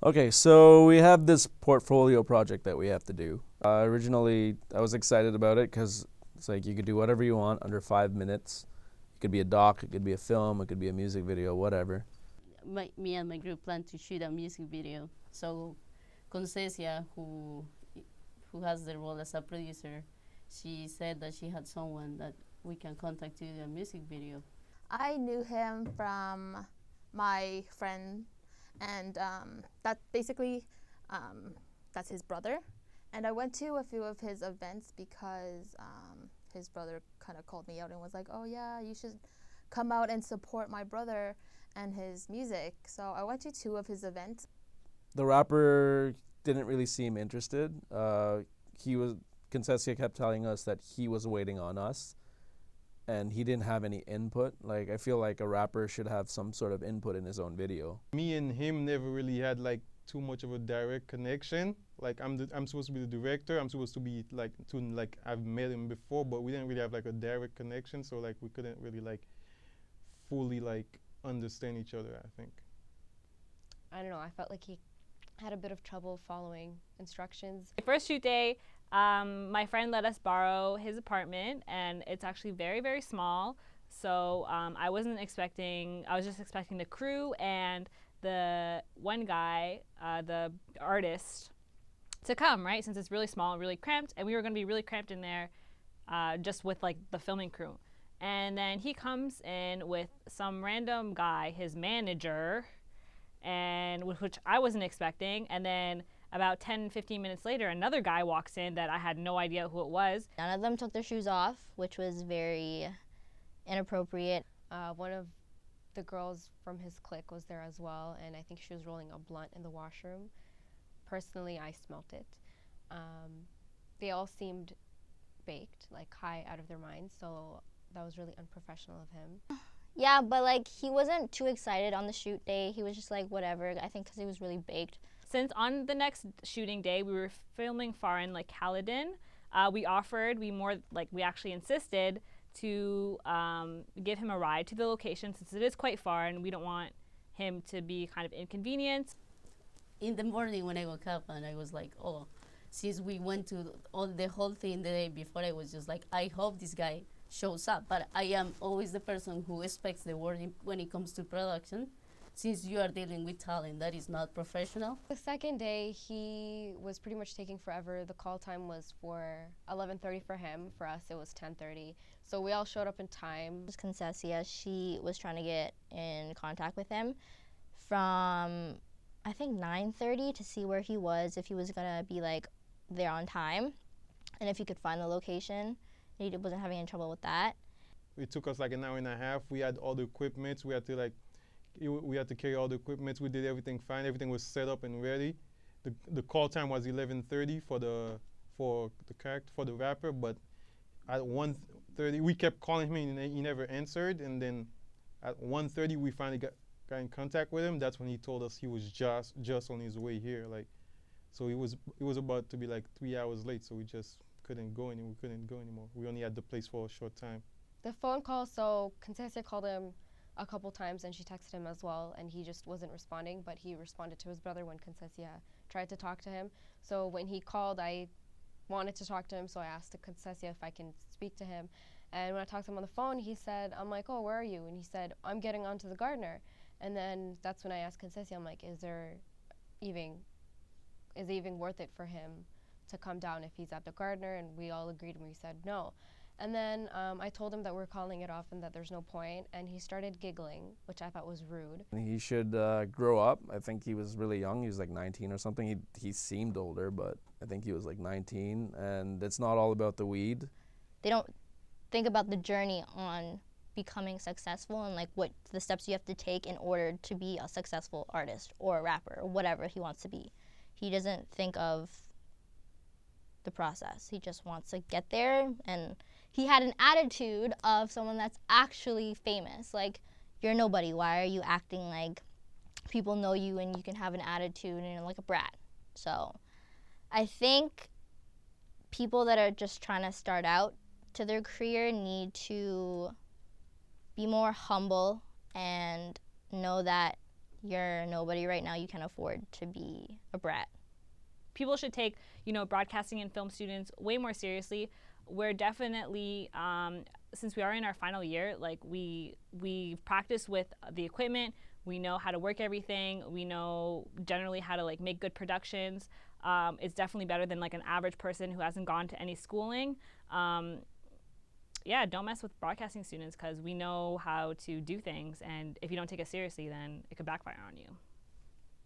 Okay, so we have this portfolio project that we have to do. Originally, I was excited about it because it's like you could do whatever you want under 5 minutes. It could be a doc, it could be a film, it could be a music video, whatever. Me and my group plan to shoot a music video. So Concesia, who has the role as a producer, she said that she had someone that we can contact to do a music video. I knew him from my friend, and that basically, that's his brother. And I went to a few of his events because his brother kind of called me out and was like, oh yeah, you should come out and support my brother and his music. So I went to 2 of his events. The rapper didn't really seem interested. Concesia kept telling us that he was waiting on us and he didn't have any input. Like, I feel like a rapper should have some sort of input in his own video. Me and him never really had like too much of a direct connection. Like I'm supposed to be the director. I'm supposed to be like I've met him before, but we didn't really have like a direct connection. So like we couldn't really like fully like understand each other, I think. I don't know, I felt like he had a bit of trouble following instructions. The first shoot day, my friend let us borrow his apartment, and it's actually very, very small. So I was just expecting the crew and the one guy, the artist, to come, right? Since it's really small, really cramped, and we were gonna be really cramped in there just with like the filming crew. And then he comes in with some random guy, his manager, and which I wasn't expecting. And then about 10, 15 minutes later, another guy walks in that I had no idea who it was. None of them took their shoes off, which was very inappropriate. One of the girls from his clique was there as well, and I think she was rolling a blunt in the washroom. Personally, I smelt it. They all seemed baked, like high out of their minds, so that was really unprofessional of him. Yeah, but like he wasn't too excited on the shoot day. He was just like whatever, I think because he was really baked. Since on the next shooting day we were filming far in like Caledon, we actually insisted to give him a ride to the location since it is quite far and we don't want him to be kind of inconvenienced. In the morning when I woke up and I was like, oh, since we went to the whole thing the day before, I was just like, I hope this guy shows up. But I am always the person who expects the word when it comes to production. Since you are dealing with talent that is not professional. The second day, he was pretty much taking forever. The call time was for 11:30 for him. For us, it was 10:30. So we all showed up in time. Concesia, she was trying to get in contact with him from, I think, 9:30 to see where he was, if he was gonna be like there on time, and if he could find the location. He wasn't having any trouble with that. It took us like an hour and a half. We had all the equipment. We had to carry all the equipment. We did everything fine. Everything was set up and ready. The call time was 11:30 for the rapper, but at 1:30 we kept calling him and he never answered. And then at 1:30 we finally got in contact with him. That's when he told us he was just on his way here. Like, so it was about to be like 3 hours late. So we just couldn't go anymore. We only had the place for a short time. The phone call, so Concesia called him a couple times and she texted him as well, and he just wasn't responding, but he responded to his brother when Concesia tried to talk to him. So when he called, I wanted to talk to him, so I asked Concesia if I can speak to him. And when I talked to him on the phone, he said, I'm like, oh, where are you? And he said, I'm getting onto the Gardner. And then that's when I asked Concesia, I'm like, is it even worth it for him to come down if he's at the Gardner? And we all agreed and we said no. And then I told him that we're calling it off and that there's no point, and he started giggling, which I thought was rude. He should grow up. I think he was really young. He was like 19 or something. He seemed older, but I think he was like 19, and it's not all about the weed. They don't think about the journey on becoming successful and like what the steps you have to take in order to be a successful artist or a rapper or whatever he wants to be. He doesn't think of the process. He just wants to get there, and he had an attitude of someone that's actually famous. Like, you're nobody. Why are you acting like people know you and you can have an attitude and you're like a brat? So I think people that are just trying to start out to their career need to be more humble and know that you're nobody right now. You can't afford to be a brat. People should take, broadcasting and film students way more seriously. We're definitely, since we are in our final year, like we practice with the equipment. We know how to work everything. We know generally how to like make good productions. It's definitely better than like an average person who hasn't gone to any schooling. Yeah, don't mess with broadcasting students because we know how to do things, and if you don't take it seriously, then it could backfire on you.